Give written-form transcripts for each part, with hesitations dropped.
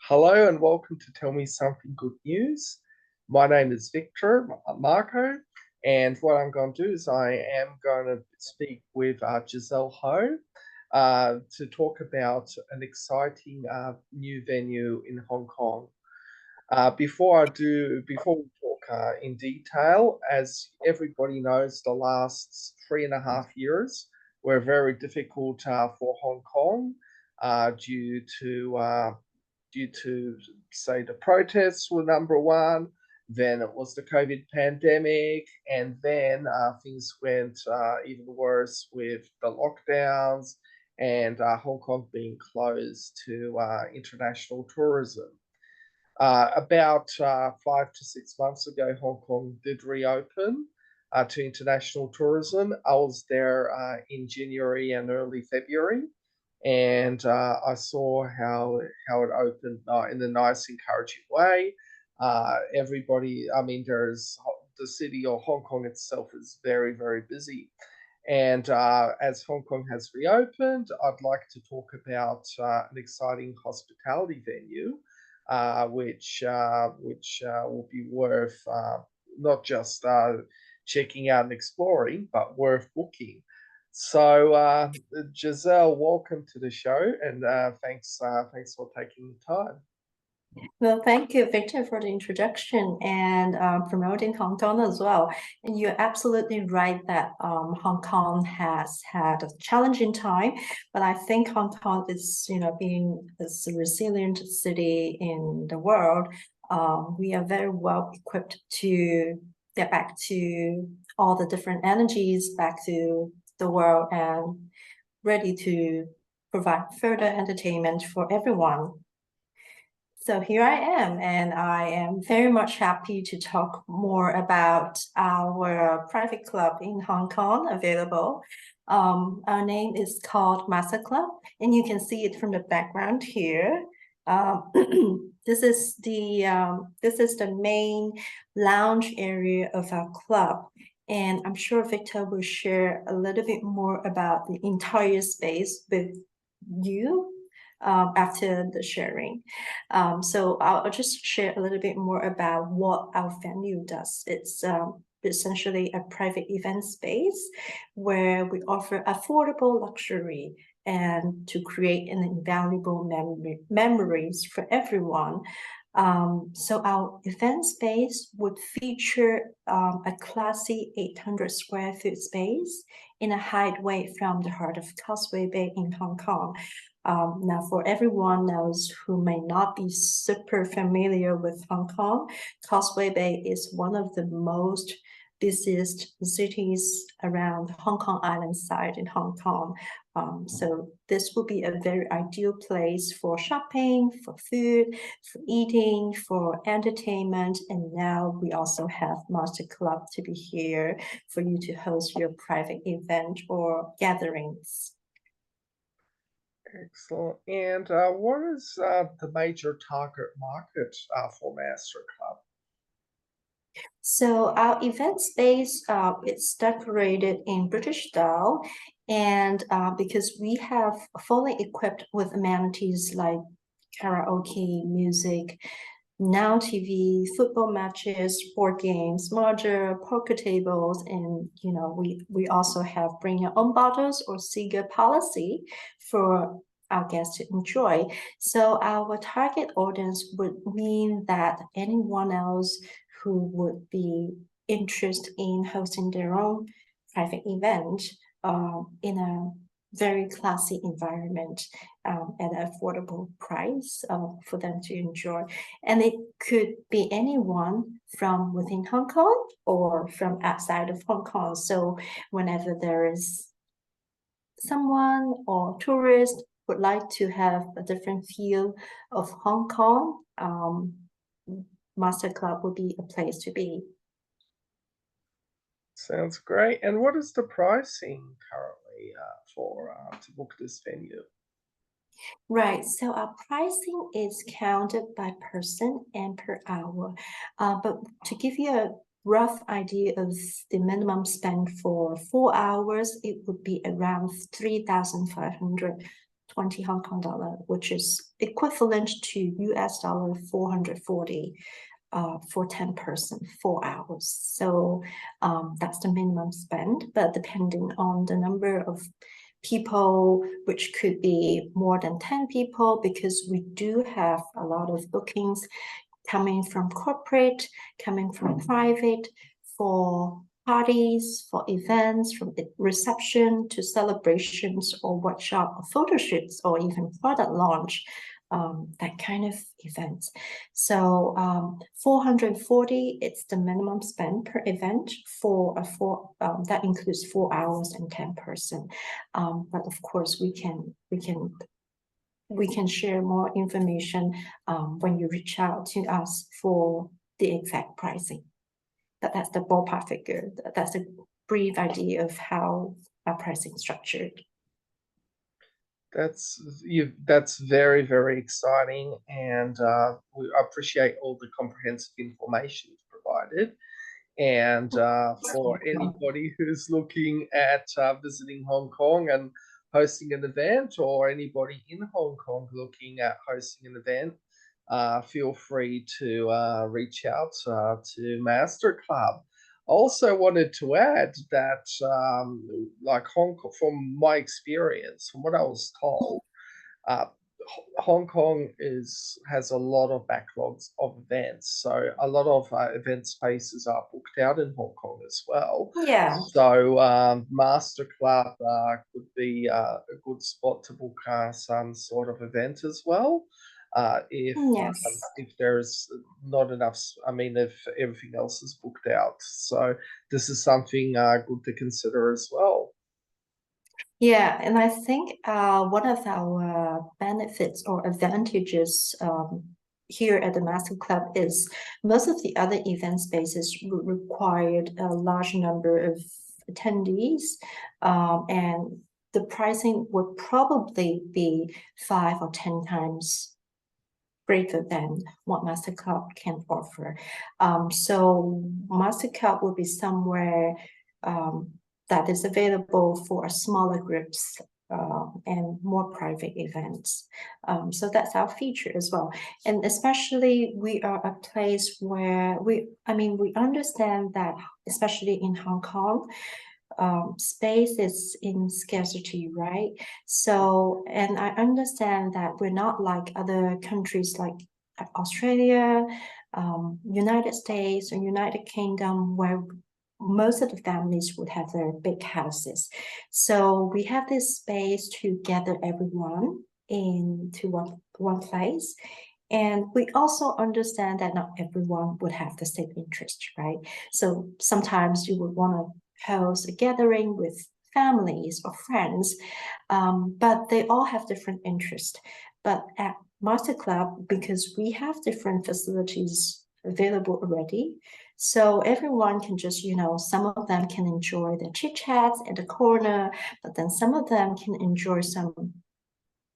Hello and welcome to Tell Me Something Good News. My name is Victor Marco, and what I'm going to do is I am going to speak with Giselle Ho to talk about an exciting new venue in Hong Kong. Before we talk in detail, as everybody knows, the last 3.5 years were very difficult for Hong Kong due to say the protests were number one, then it was the COVID pandemic, and then things went even worse with the lockdowns and Hong Kong being closed to international tourism. About 5 to 6 months ago, Hong Kong did reopen to international tourism. I was there in January and early February, and I saw how it opened in a nice, encouraging way. Everybody, I mean, there's the city of Hong Kong itself is very, very busy. And as Hong Kong has reopened, I'd like to talk about an exciting hospitality venue, which will be worth not just checking out and exploring, but worth booking. So, Giselle, welcome to the show, and thanks for taking the time. Well, thank you, Victor, for the introduction and promoting Hong Kong as well. And you're absolutely right that Hong Kong has had a challenging time, but I think Hong Kong is, being as a resilient city in the world, we are very well equipped to get back to all the different energies, back to the world, and ready to provide further entertainment for everyone. So here I am, and I am very much happy to talk more about our private club in Hong Kong available. Our name is called Master Club, and you can see it from the background here. This is the main lounge area of our club, and I'm sure Victor will share a little bit more about the entire space with you after the sharing. So I'll just share a little bit more about what our venue does. It's essentially a private event space where we offer affordable luxury and to create an invaluable memories for everyone. So our event space would feature a classy 800 square foot space in a hideaway from the heart of Causeway Bay in Hong Kong. Now, for everyone else who may not be super familiar with Hong Kong, Causeway Bay is one of the most busiest cities around Hong Kong Island side in Hong Kong. So this will be a very ideal place for shopping, for food, for eating, for entertainment. And now we also have Master Club to be here for you to host your private event or gatherings. Excellent. And what is the major target market for Master Club? So our event space, it's decorated in British style, and because we have fully equipped with amenities like karaoke, music, now TV, football matches, board games, mahjong, poker tables, and we also have bring your own bottles or cigar policy for our guests to enjoy. So our target audience would mean that anyone else who would be interested in hosting their own private event in a very classy environment at an affordable price for them to enjoy. And it could be anyone from within Hong Kong or from outside of Hong Kong. So whenever there is someone or tourist would like to have a different feel of Hong Kong, Master Club would be a place to be. Sounds great. And what is the pricing currently for to book this venue? Right, so our pricing is counted by person and per hour. But to give you a rough idea of the minimum spend for 4 hours, it would be around 3,500 20 Hong Kong dollar, which is equivalent to US dollar 440 for 10 person, 4 hours. So that's the minimum spend, but depending on the number of people, which could be more than 10 people, because we do have a lot of bookings coming from corporate, coming from private, for parties, for events, from the reception to celebrations or workshop or photo shoots or even product launch, that kind of events. So 440, it's the minimum spend per event for that includes 4 hours and 10 person. But of course we can share more information when you reach out to us for the exact pricing. But that's the ballpark figure. That's a brief idea of how our pricing is structured. That's very, very exciting, and we appreciate all the comprehensive information you've provided. And for anybody who's looking at visiting Hong Kong and hosting an event, or anybody in Hong Kong looking at hosting an event, feel free to reach out to Master Club. Also wanted to add that, like Hong Kong, from my experience, from what I was told, uh, Hong Kong has a lot of backlogs of events, so a lot of event spaces are booked out in Hong Kong as well. Yeah. So Master Club could be a good spot to book some sort of event as well. Yes. If there's not enough, I mean, if everything else is booked out, so this is something good to consider as well. Yeah, and I think one of our benefits or advantages here at the Master Club is most of the other event spaces required a large number of attendees, and the pricing would probably be 5 or 10 times greater than what Master Club can offer. So Master Club will be somewhere that is available for smaller groups and more private events. So that's our feature as well. And especially we are a place where we understand that, especially in Hong Kong, space is in scarcity, right? So, and I understand that we're not like other countries like Australia, United States, or United Kingdom, where most of the families would have their big houses. So we have this space to gather everyone into one place. And we also understand that not everyone would have the same interest, right? So sometimes you would want to host a gathering with families or friends, but they all have different interests. But at Master Club, because we have different facilities available already, so everyone can just, some of them can enjoy the chit chats at the corner, but then some of them can enjoy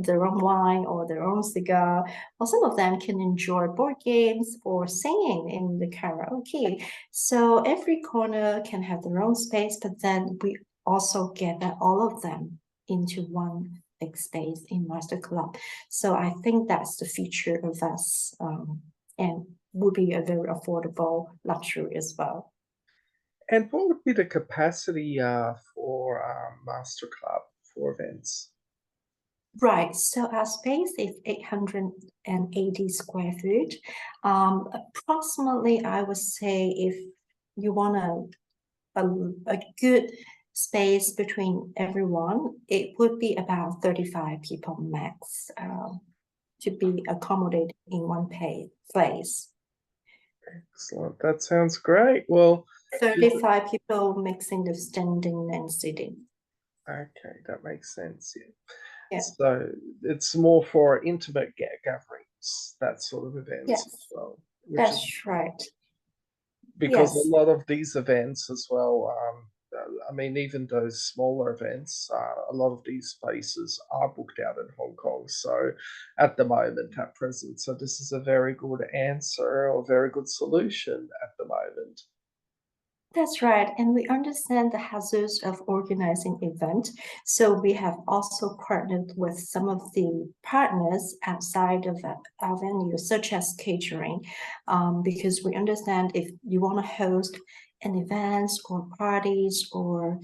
their own wine or their own cigar, or some of them can enjoy board games or singing in the karaoke. So every corner can have their own space, but then we also gather all of them into one big space in Master Club. So I think that's the feature of us, and would be a very affordable luxury as well. And what would be the capacity for Master Club for events? Right, so our space is 880 square feet. Approximately, I would say if you want a good space between everyone, it would be about 35 people max to be accommodated in one place. Excellent. That sounds great. Well, 35 people mixing the standing and sitting. okay, that makes sense. Yeah. Yeah. So it's more for intimate gatherings, that sort of events as Yes, well, which is that's right. because a Yes. lot of these events as well, I mean, even those smaller events, a lot of these spaces are booked out in Hong Kong. So at the moment, at present, so this is a very good answer or very good solution at the moment. That's right, and we understand the hazards of organizing event. So we have also partnered with some of the partners outside of our venue, such as catering, because we understand if you want to host an events or parties or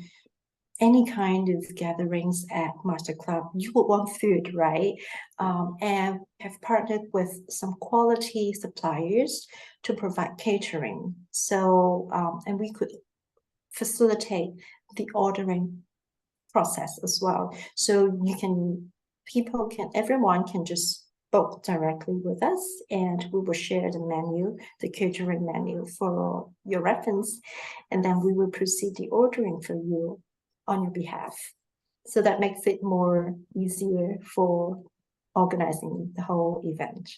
any kind of gatherings at Master Club, you would want food, right? And have partnered with some quality suppliers to provide catering. So, and we could facilitate the ordering process as well. So everyone can just book directly with us and we will share the menu, the catering menu for your reference. And then we will proceed the ordering for you on your behalf. So that makes it more easier for organizing the whole event.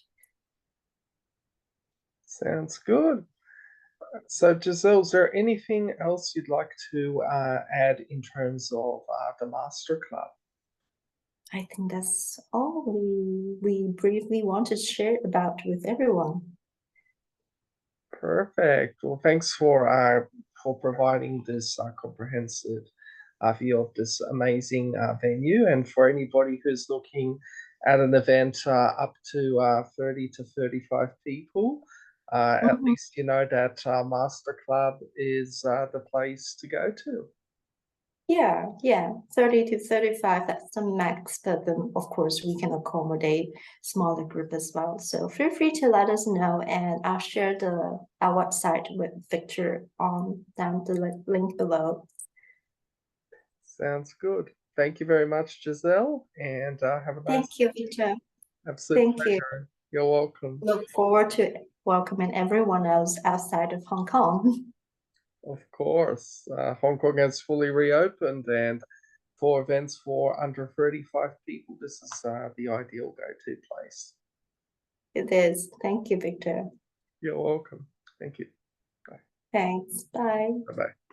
Sounds good. So, Giselle, is there anything else you'd like to add in terms of the Master Club? I think that's all we briefly want to share about with everyone. Perfect. Well, thanks for providing this comprehensive view of this amazing venue, and for anybody who's looking at an event up to 30 to 35 people, at least you know that Master Club is the place to go to. Yeah, 30 to 35, that's the max, but then of course we can accommodate smaller group as well. So feel free to let us know and I'll share our website with Victor on down the link below. Sounds good. Thank you very much, Giselle, and have a nice Thank you, Victor. absolute Thank you. pleasure. You're welcome. Look forward to welcoming everyone else outside of Hong Kong. Of course, Hong Kong has fully reopened, and for events for under 35 people, this is the ideal go-to place. It is. Thank you, Victor. You're welcome. Thank you. Bye. Thanks. Bye. Bye-bye.